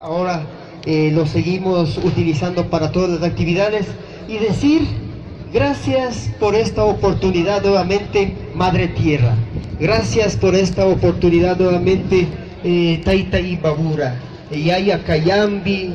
Ahora lo seguimos utilizando para todas las actividades y decir gracias por esta oportunidad nuevamente, Madre Tierra. Gracias por esta oportunidad nuevamente, Taita Ibabura, Yaya Kayambi,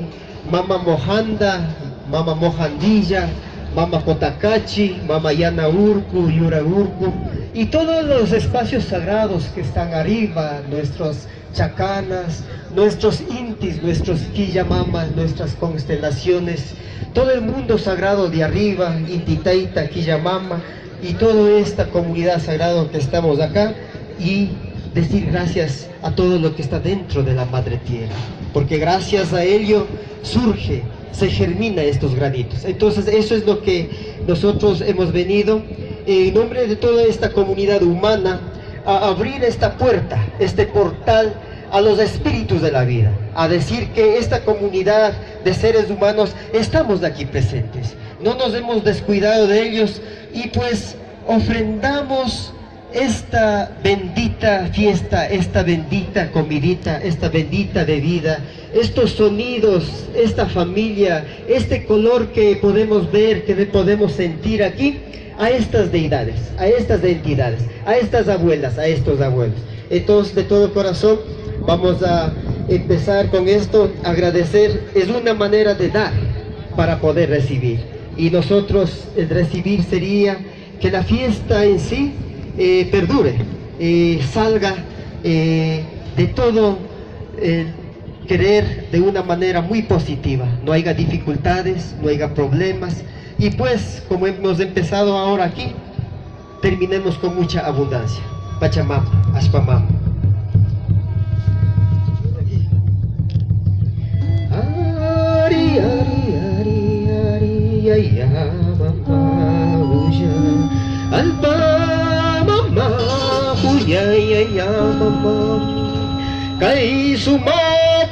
Mama Mohanda, Mama Mohandilla, Mama Potakachi, Mama Yana Urku, Yura Urku, y todos los espacios sagrados que están arriba, nuestros chacanas, nuestros intis, nuestros quillamamas, nuestras constelaciones, todo el mundo sagrado de arriba, Intitaita, Quillamama, y toda esta comunidad sagrada que estamos acá, y decir gracias a todo lo que está dentro de la Madre Tierra, porque gracias a ello surge, se germina estos granitos. Entonces eso es lo que nosotros hemos venido en nombre de toda esta comunidad humana a abrir esta puerta, este portal a los espíritus de la vida, a decir que esta comunidad de seres humanos estamos aquí presentes, no nos hemos descuidado de ellos, y pues ofrendamos esta bendita fiesta, esta bendita comidita, esta bendita bebida, estos sonidos, esta familia, este color que podemos ver, que podemos sentir aquí, a estas deidades, a estas entidades, a estas abuelas, a estos abuelos. Entonces, de todo corazón, vamos a empezar con esto. Agradecer es una manera de dar para poder recibir, y nosotros el recibir sería que la fiesta en sí perdure, salga de todo querer de una manera muy positiva, no haya dificultades, no haya problemas, y pues como hemos empezado ahora aquí, terminemos con mucha abundancia. Pachamama, Ashpamama. Ari, ari, ari, ari, ay, mama, uya, alpa, mama, uya, ay, mama, kai suma,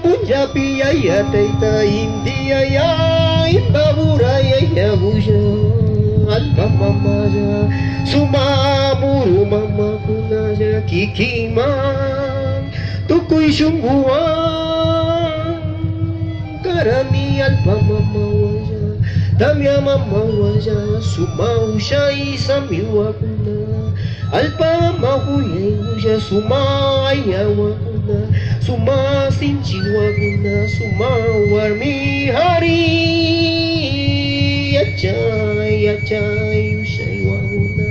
punjabi, ay, taita, india, ay, babura, ay, uya, alpa, mama, suma, muru, mama, kunaja, kikiman, tukui sungguan, karami alpa mama waja, tamya mama waja, suma usha isa miwakuna, alpa mahuye waja, suma aya wakuna, suma sinchi wakuna, suma warmi hari, achai achai ushay wakuna,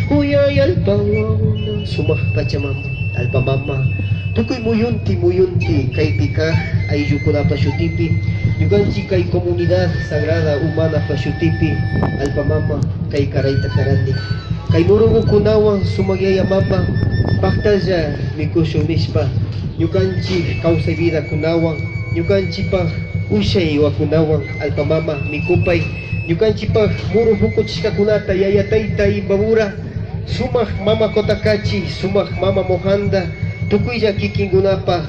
huyay alpa wakuna, suma pachamama, alpa mama. Tukoy muyunti kay tika ay yukuna pasyutipi, yuganchi kay komunidad sagrada humana pasyutipi, alpamama kay karayta karani, kay murugo kunawan sumagyaya mama, paktaja mikusyo mispa, yuganchi kausay vida kunawan, yuganchi pa ushay wa kunawan, alpamama mikupay, yuganchi pa muru hukuchika kunata yayatayta ibabura, sumak mama kotakachi, sumak mama mohanda, tukuya kikingunapa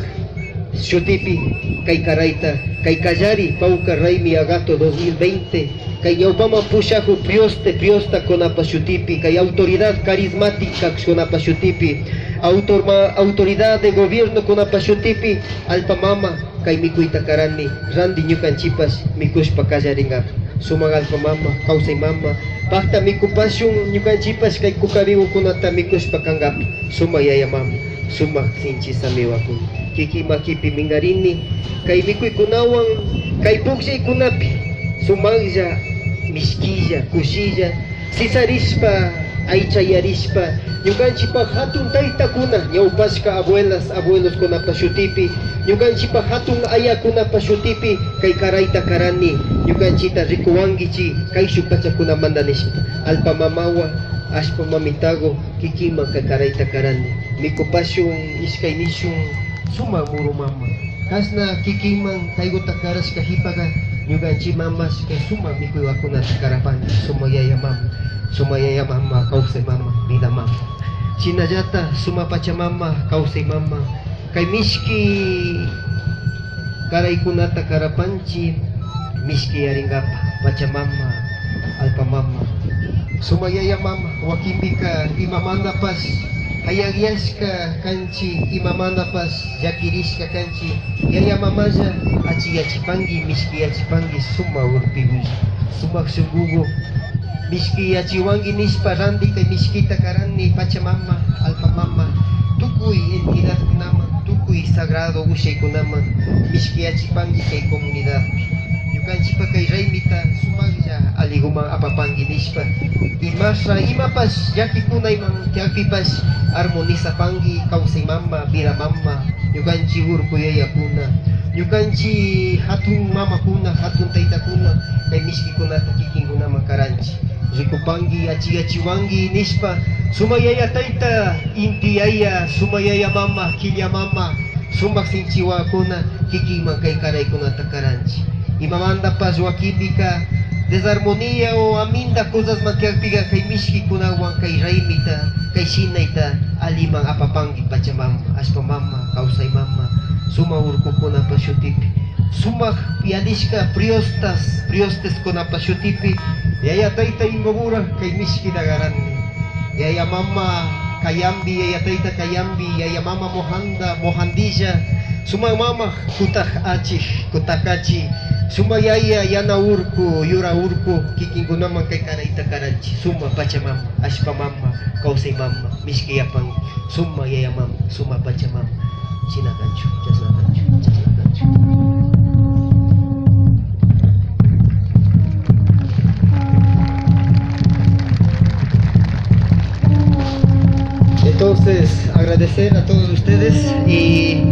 Xotipi, kay Karayta, kay Kayari, Pauca Raimi Agato 2020, kay Yaupama Pushaku Priosta Konapa Xotipi, kay Autoridad Carismática Konapa Xotipi, Autoridad de Gobierno Konapa Xotipi, Alpamama, kay Mikuita Karani, Randi Ñukanchipas, Mikushpa Kayaringap, Sumag Alpamama, Kausay Mama, Pakta Mikupasyong Ñukanchipas, kay Kukabiwo Kunata Mikushpa Kangap, Sumayaya Mama, Sumak Sinchi Samiwakun. Kiki makipi mingarini kay mikuy kunawang kay bugsay kunapi sumagja miskilla kusilla sisarispa ay chayarispa yuganchi pa hatun tayta kuna nyaupas ka abuelos kuna pasyutipi yuganchi pa hatun aya kuna pasyutipi kay karayta karani yuganchi ta rikuwangichi kay supacha kuna mandanis alpamamawa aspa mamitago kikima kay karayta karani mikupasyong iskay nisyong suma muru mama kasna kikiman kaigo takaras kahipaga nyuganchi mamas kay suma mikuy wakuna takarapan sumayaya mama kausay mama vida mama sinajata suma pachamama kausay mama kay miski karay kuna takarapanchi miski yaringapa pachamama alpamama sumayaya mama wakimbi ka imamanda pas Hayagyashka kanchi imamanapas llakirishka kanchi yaya mamalla achiyachipangi mishkiyachipangi suma urpibush sumak sugugu mishkiyachiwangi nishpa randita mishkita karanni pachamama alpamama tukuy entidad kunaman tukuy sagrado ushaykunaman mishkiyachipangi kay comunidad ñukanchipa kay raymita sumaqlla aliguman apapangi nishpa imasra imapas llakikunayman tiakpipas armonizapangi kawsaymama viramama ñukanchik urku yayakuna ñukanchik hatun mamakuna hatun taytakuna kay mishkikunata kikinkunaman karanchik rikupangi achiyachiwangi nishpa suma yaya tayta inti yaya suma yaya mama killa mama sumak sinchiwakuna kikinman kay karaykunata karanchik imamantapas wakipika desarmonía o aminda cosas mantiagpiga kay mishkikunawan kay raymita kay shinayta aliman apapangi pachamama aspamama kawsaymama suma urkukunapas shutipi sumak pianishka priostes kunapas shutipi yaya tayta imbogura kay mishkita garanni yaya mama kayambi yaya tayta kayambi yaya mama mohandilla suma mama kutakachi suma yaya yana urku yura urku kikinkunaman kay karayta karanchi suma pachamama ashpamama kawsaymama mishkiyapang suma yaya mama suma pachamama chinakanchu chasnakanchu chasnakanchu. Entonces agradecer a todos ustedes y